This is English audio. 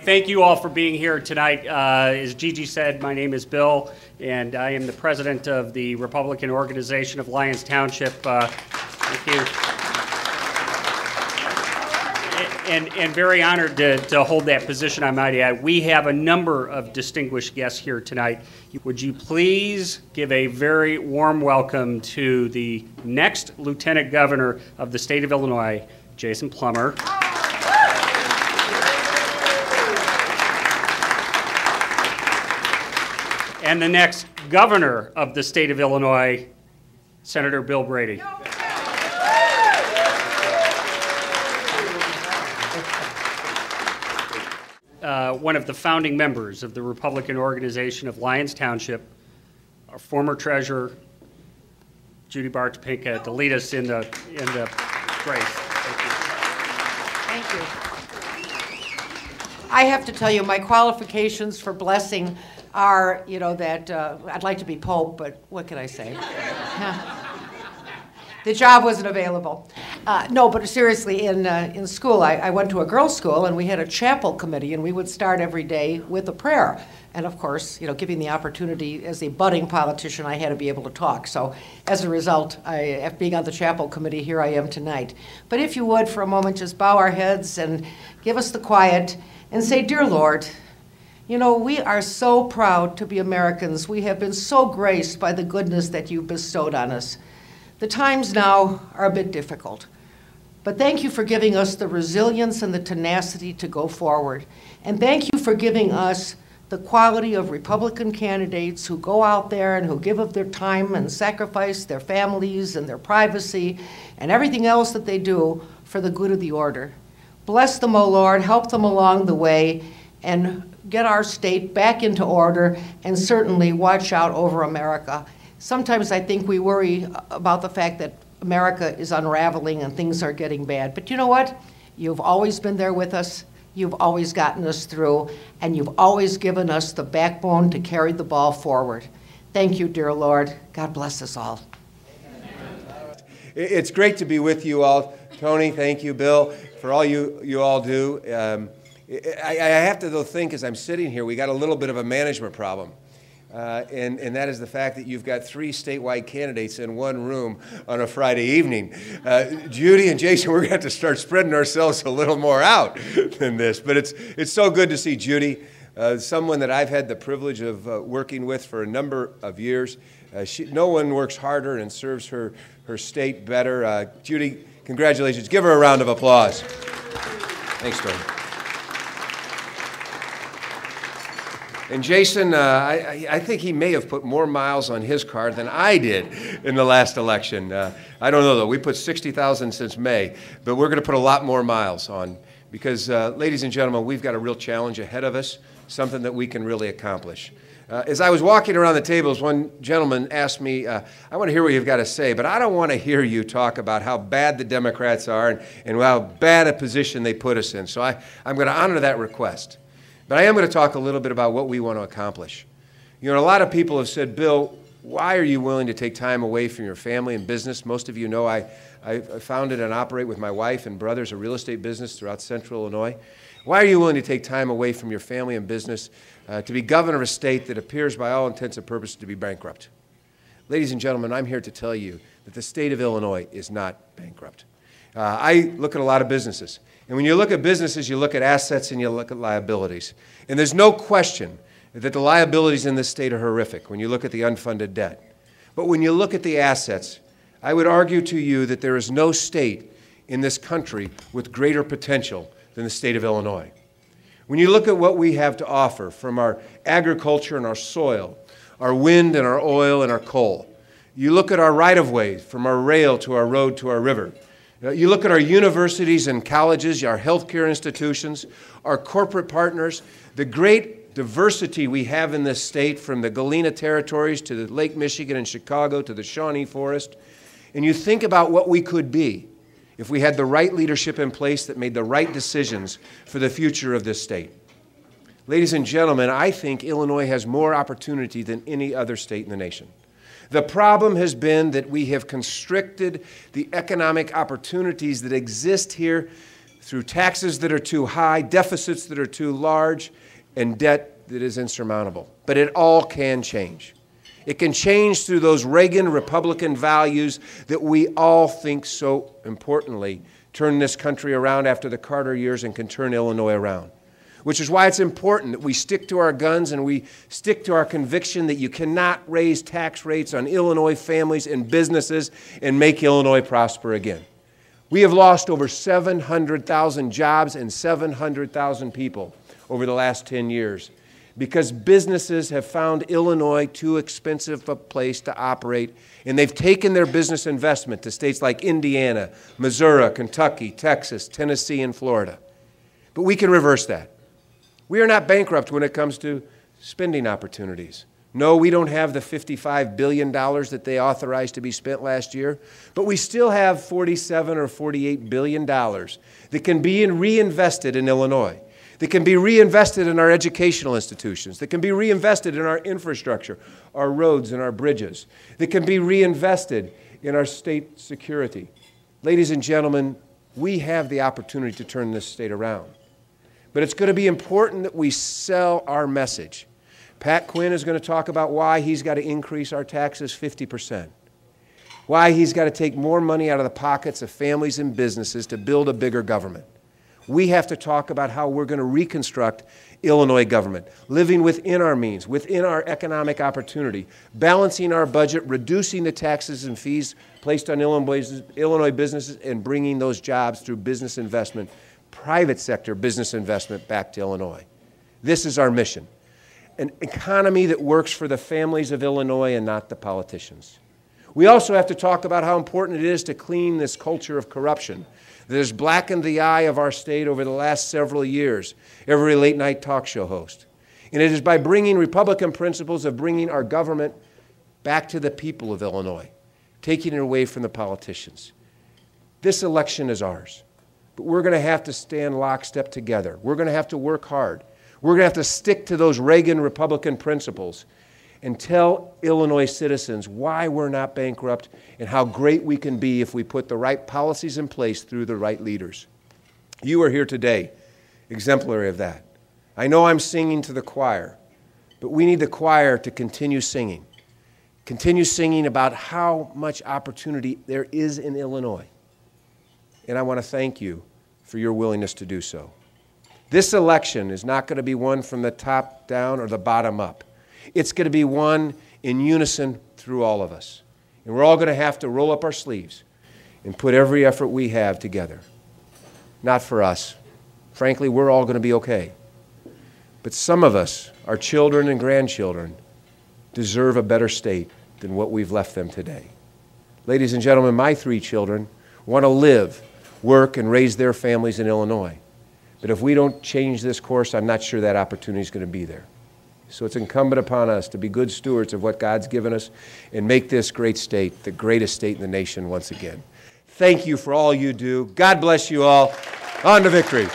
Thank you all for being here tonight. As Gigi said, my name is Bill, and I am the president of the Republican Organization of Lyons Township. Thank you. And very honored to hold that position, I might add. We have a number of distinguished guests here tonight. Would you please give a very warm welcome to the next Lieutenant Governor of the state of Illinois, Jason Plummer. And the next Governor of the state of Illinois, Senator Bill Brady. One of the founding members of the Republican Organization of Lyons Township, our former treasurer, Juddy Baar, to lead us in the grace. Thank you. I have to tell you, my qualifications for blessing are, that I'd like to be Pope, but what can I say? The job wasn't available. No, but seriously, in school, I went to a girls' school, and we had a chapel committee, and we would start every day with a prayer. And of course, giving the opportunity as a budding politician, I had to be able to talk. So as a result, after being on the chapel committee, here I am tonight. But if you would, for a moment, just bow our heads and give us the quiet and say, "Dear Lord, we are so proud to be Americans. We have been so graced by the goodness that you've bestowed on us. The times now are a bit difficult, but thank you for giving us the resilience and the tenacity to go forward. And thank you for giving us the quality of Republican candidates who go out there and who give of their time and sacrifice their families and their privacy and everything else that they do for the good of the order. Bless them, O Lord, help them along the way, and get our state back into order, and certainly watch out over America. Sometimes I think we worry about the fact that America is unraveling and things are getting bad. But you know what? You've always been there with us. You've always gotten us through, and you've always given us the backbone to carry the ball forward. Thank you, dear Lord. God bless us all. It's great to be with you all. Tony, thank you, Bill, for all you all do. I have to, though, think as I'm sitting here, we got a little bit of a management problem. And that is the fact that you've got 3 statewide candidates in one room on a Friday evening. Judy and Jason, we're going to have to start spreading ourselves a little more out than this. But it's so good to see Judy, someone that I've had the privilege of working with for a number of years. No one works harder and serves her state better. Judy, congratulations. Give her a round of applause. Thanks, Tony. And Jason, I think he may have put more miles on his car than I did in the last election. I don't know, though. We put 60,000 since May, but we're going to put a lot more miles on because, ladies and gentlemen, we've got a real challenge ahead of us, something that we can really accomplish. As I was walking around the tables, one gentleman asked me, I want to hear what you've got to say, but I don't want to hear you talk about how bad the Democrats are and how bad a position they put us in. So I'm going to honor that request. But I am going to talk a little bit about what we want to accomplish. A lot of people have said, Bill, why are you willing to take time away from your family and business? Most of you know I founded and operate with my wife and brothers a real estate business throughout central Illinois. Why are you willing to take time away from your family and business to be governor of a state that appears by all intents and purposes to be bankrupt? Ladies and gentlemen, I'm here to tell you that the state of Illinois is not bankrupt. I look at a lot of businesses. And when you look at businesses, you look at assets and you look at liabilities. And there's no question that the liabilities in this state are horrific when you look at the unfunded debt. But when you look at the assets, I would argue to you that there is no state in this country with greater potential than the state of Illinois. When you look at what we have to offer from our agriculture and our soil, our wind and our oil and our coal, you look at our right-of-way from our rail to our road to our river. You look at our universities and colleges, our healthcare institutions, our corporate partners, the great diversity we have in this state from the Galena territories to the Lake Michigan and Chicago to the Shawnee Forest, and you think about what we could be if we had the right leadership in place that made the right decisions for the future of this state. Ladies and gentlemen, I think Illinois has more opportunity than any other state in the nation. The problem has been that we have constricted the economic opportunities that exist here through taxes that are too high, deficits that are too large, and debt that is insurmountable. But it all can change. It can change through those Reagan Republican values that we all think so importantly turn this country around after the Carter years and can turn Illinois around. Which is why it's important that we stick to our guns and we stick to our conviction that you cannot raise tax rates on Illinois families and businesses and make Illinois prosper again. We have lost over 700,000 jobs and 700,000 people over the last 10 years because businesses have found Illinois too expensive a place to operate, and they've taken their business investment to states like Indiana, Missouri, Kentucky, Texas, Tennessee, and Florida. But we can reverse that. We are not bankrupt when it comes to spending opportunities. No, we don't have the $55 billion that they authorized to be spent last year, but we still have $47 or $48 billion that can be reinvested in Illinois, that can be reinvested in our educational institutions, that can be reinvested in our infrastructure, our roads and our bridges, that can be reinvested in our state security. Ladies and gentlemen, we have the opportunity to turn this state around. But it's going to be important that we sell our message. Pat Quinn is going to talk about why he's got to increase our taxes 50%, why he's got to take more money out of the pockets of families and businesses to build a bigger government. We have to talk about how we're going to reconstruct Illinois government, living within our means, within our economic opportunity, balancing our budget, reducing the taxes and fees placed on Illinois businesses, and bringing those jobs through business investment, private sector business investment back to Illinois. This is our mission. An economy that works for the families of Illinois and not the politicians. We also have to talk about how important it is to clean this culture of corruption that has blackened the eye of our state over the last several years, every late-night talk show host. And it is by bringing Republican principles of bringing our government back to the people of Illinois, taking it away from the politicians. This election is ours. But we're going to have to stand lockstep together. We're going to have to work hard. We're going to have to stick to those Reagan Republican principles and tell Illinois citizens why we're not bankrupt and how great we can be if we put the right policies in place through the right leaders. You are here today, exemplary of that. I know I'm singing to the choir, but we need the choir to continue singing about how much opportunity there is in Illinois. And I want to thank you for your willingness to do so. This election is not going to be one from the top down or the bottom up. It's going to be one in unison through all of us. And we're all going to have to roll up our sleeves and put every effort we have together. Not for us. Frankly, we're all going to be okay. But some of us, our children and grandchildren, deserve a better state than what we've left them today. Ladies and gentlemen, my 3 children want to live, work, and raise their families in Illinois. But if we don't change this course, I'm not sure that opportunity is going to be there. So it's incumbent upon us to be good stewards of what God's given us and make this great state the greatest state in the nation once again. Thank you for all you do. God bless you all. On to victory.